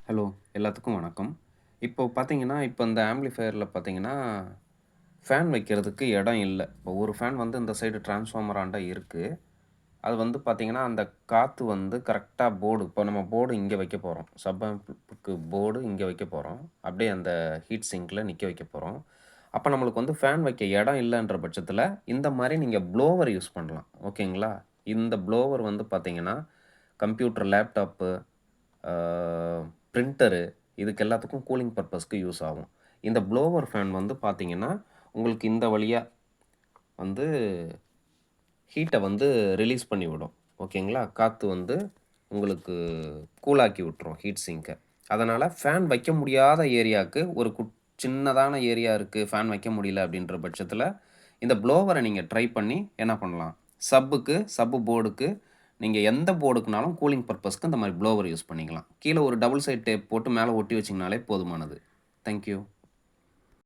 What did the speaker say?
Hello! எல்லாத்துக்கும் வணக்கம். இப்போ பார்த்தீங்கன்னா, இப்போ இந்த ஆம்பிளிஃபையர்ல பார்த்தீங்கன்னா, ஃபேன் வைக்கிறதுக்கு இடம் இல்ல. இப்போ ஒரு ஃபேன் வந்து இந்த சைடு டிரான்ஸ்ஃபார்மராண்ட இருக்கு. அது வந்து பார்த்தீங்கன்னா, அந்த காத்து வந்து கரெக்ட்டா போர்டு இப்போ நம்ம போர்டு இங்க வைக்க போறோம். சப் ஆம்ப்க்கு போர்டு இங்க வைக்க போறோம். அப்படியே அந்த ஹீட் சிங்க்ல நிக்க வைக்க போறோம். அப்ப நம்மளுக்கு வந்து ஃபேன் வைக்க இடம் இல்லன்ற பட்சத்தில, இந்த மாரி நீங்க ப்ளோவர் யூஸ் பண்ணலாம். ஓகேங்களா? இந்த ப்ளோவர் வந்து பார்த்தீங்கன்னா, கம்ப்யூட்டர், லேப்டாப்பு, ஆ பிரிண்டரு இதுக்கு எல்லாத்துக்கும் கூலிங் பர்ப்பஸ்க்கு யூஸ் ஆகும். இந்த ப்ளோவர் ஃபேன் வந்து பார்த்தீங்கன்னா, உங்களுக்கு இந்த வழியா வந்து ஹீட்ட வந்து ரிலீஸ் பண்ணிவிடும். ஓகேங்களா? காத்து வந்து உங்களுக்கு கூலாக்கி விட்டுரும் ஹீட் சிங்க. அதனால ஃபேன் வைக்க முடியாத ஏரியாக்கு ஒரு சின்னதான ஏரியா இருக்கு, ஃபேன் வைக்க முடியல அப்படின்ற பட்சத்தில, இந்த ப்ளோவர நீங்க ட்ரை பண்ணி என்ன பண்ணலாம், சப்பு போர்டுக்கு நீங்க எந்த போர்டுக்குனாலும் கூலிங் பர்ப்பஸ்க்கு இந்த மாரி ப்ளோவர் யூஸ் பண்ணிக்கலாம். கீழ ஒரு டபுள் சைட் டேப் போட்டு மேல ஒட்டி வச்சீங்கனாலே போதுமானது. Thank you.